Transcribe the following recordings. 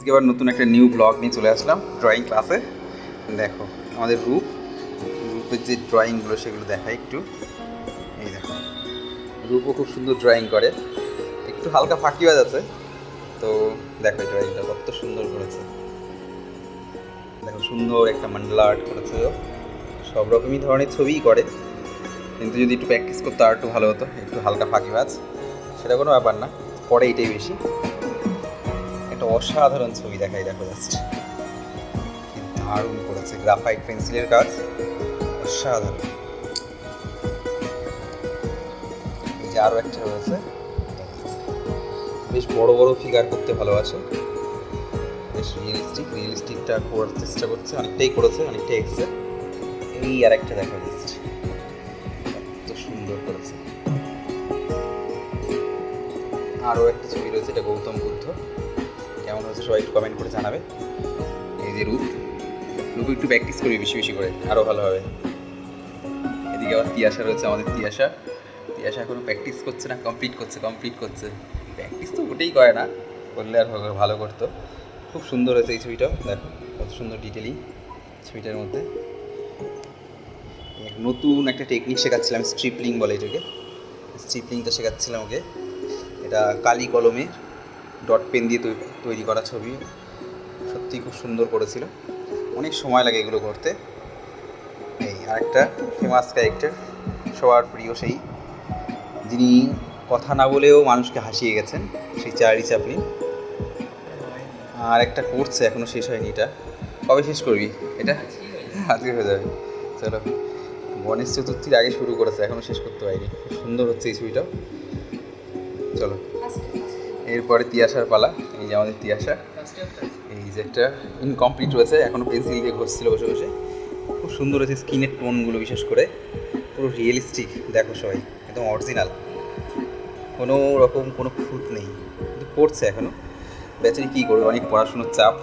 আজকে আবার নতুন একটা নিউ ব্লগ নিয়ে চলে আসলাম ড্রয়িং ক্লাসে। দেখো আমাদের রূপের যে ড্রয়িংগুলো সেগুলো দেখাই একটু। এই দেখো রূপও খুব সুন্দর ড্রয়িং করে, একটু হালকা ফাঁকিবাজ আছে। তো দেখো এই ড্রয়িংটা কত সুন্দর করেছে, দেখো সুন্দর একটা মান্ডালা আর্ট করেছে। সব রকমই ধরনের ছবিই করে, কিন্তু যদি একটু প্র্যাকটিস করতে আর একটু ভালো হতো। একটু হালকা ফাঁকিবাজ, সেটা কোনো ব্যাপার না, পরে এইটাই বেশি। একটা অসাধারণ ছবি দেখাই, দেখো জাস্ট কি দারুণ করেছে, গ্রাফাইট পেন্সিলের কাজ অসাধারণ। এই যে আরও একটা রয়েছে, বেশ বড় বড় ফিগার করতে ভালোবাসে, বেশ রিয়েলিস্টিকটা করার চেষ্টা করছে, অনেকটাই করেছে, অনেকটাই এসছে। এই আর একটা দেখা যাচ্ছে এত সুন্দর করেছে। আরও একটা ছবি রয়েছে, এটা গৌতম বুদ্ধ। কেমন হয়েছে সবাই একটু কমেন্ট করে জানাবে। এই যে রূপ একটু প্র্যাকটিস করবি বেশি বেশি করে, আরও ভালো হবে। এদিকে আবার তিয়াশা রয়েছে, আমাদের তিয়াশা এখনও প্র্যাকটিস করছে না, কমপ্লিট করছে। প্র্যাকটিস তো ওটাই করে না, করলে আর ভালো করতো। খুব সুন্দর হয়েছে এই ছবিটাও, দেখো কত সুন্দর ডিটেলিং ছবিটার মধ্যে। নতুন একটা টেকনিক শেখাচ্ছিলাম, স্ট্রিপলিং বলে এটাকে। স্ট্রিপলিংটা শেখাচ্ছিলাম ওকে। এটা কালি কলমে ডট পেন দিয়ে তৈরি করা ছবি, সত্যি খুব সুন্দর করেছিল। অনেক সময় লাগে এগুলো করতে। এই আরেকটা ফেমাস ক্যারেক্টার, সবার প্রিয়, সেই যিনি কথা না বলেও মানুষকে হাসিয়ে গেছেন, সেই চার্লি চ্যাপলিন। আর একটা করছে, এখনও শেষ হয়নি। এটা কবে শেষ করবি? এটা আজকে হয়ে যাবে। চলো, গণেশ চতুর্থীর আগে শুরু করেছে, এখনও শেষ করতে পারিনি। খুব সুন্দর হচ্ছে এই ছবিটাও। চলো, এরপরে তিয়াশার পালা। এই যে আমাদের তিয়াশা, এই যে একটা ইনকমপ্লিট রয়েছে, এখনও পেন্সিল দিয়ে ঘষছিল বসে বসে। খুব সুন্দর হয়েছে স্কিনের টোনগুলো, বিশেষ করে পুরো রিয়েলিস্টিক। দেখো সবাই একদম অরিজিনাল, কোনো রকম কোনো খুঁত নেই, কিন্তু পড়ছে এখনও। বেচারি কী করবে, অনেক পড়াশুনোর চাপ।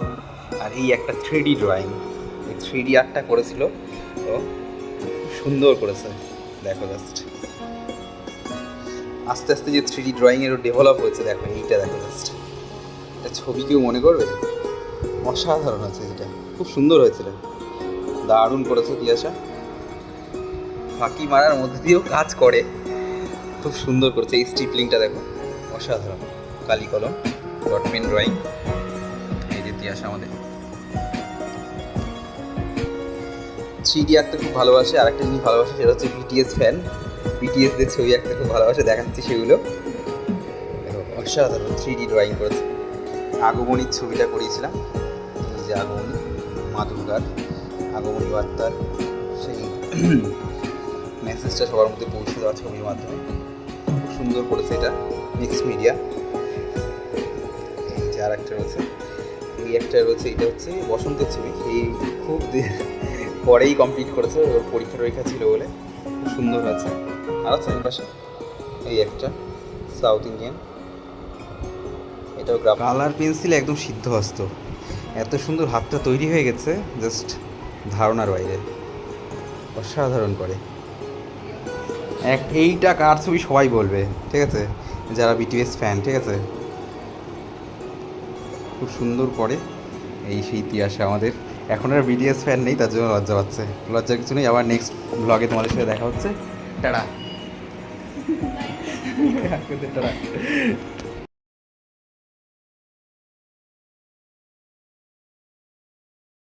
আর এই একটা 3D ড্রয়িং, এই 3D আর্টটা করেছিল, তো খুব সুন্দর করেছে। দেখো জাস্ট আস্তে আস্তে যে 3D ড্রয়িংয়েরও ডেভেলপ হয়েছে। দেখো এইটা, দেখো জাস্ট এটা ছবি কেউ মনে করবে, অসাধারণ আছে। এটা খুব সুন্দর হয়েছিল, দারুণ করেছে তিয়াশা। ফাঁকি মারার মধ্যে দিয়েও কাজ করে, খুব সুন্দর করেছে। এই স্ট্রিপলিংটা দেখো অসাধারণ, কালি কলম ডট পেন ড্রয়িং। এই যে তিয়াশা আমাদের 3D আঁকতে খুব ভালোবাসে। আরেকটা জিনিস ভালোবাসে, সেটা হচ্ছে বিটিএস ফ্যান। বিটিএসদের ছবি আঁকতে খুব ভালোবাসে, দেখাচ্ছি সেগুলো। দেখো অসাধারণ 3D ড্রয়িং করেছে। আগমনীর ছবিটা করিয়েছিলাম, এই যে আগমনী, মা দুর্গার আগমনী বার্তার সেই মেসেজটা সবার মধ্যে পৌঁছে দেওয়া ছবির মাধ্যমে খুব সুন্দর করেছে। এটা মিক্স মিডিয়া। এই যে আর একটা রয়েছে, এই একটা রয়েছে, এটা হচ্ছে বসন্তের ছবি। এই খুব পরেই কমপ্লিট করেছে, ওর পরীক্ষা ছিল বলে। খুব সুন্দর হয়েছে। আর আছে এই পাশে এই একটা সাউথ ইন্ডিয়ান, এটাও কালার পেন্সিলে একদম সিদ্ধহস্ত। এত সুন্দর হাতটা তৈরি হয়ে গেছে, জাস্ট ধারণার বাইরে, অসাধারণ করে। এইটা কার ছবি সবাই বলবে, ঠিক আছে, যারা বিটিএস ফ্যান, ঠিক আছে। খুব সুন্দর করে। এই সেই তিয়াশা আমাদের। এখন আর বিটিএস ফ্যান নেই, তার জন্য লজ্জা পাচ্ছে। লজ্জার কিছু নেই, আবার নেক্সট ব্লগে তোমাদের সাথে দেখা হচ্ছে। টাটা। টাটা।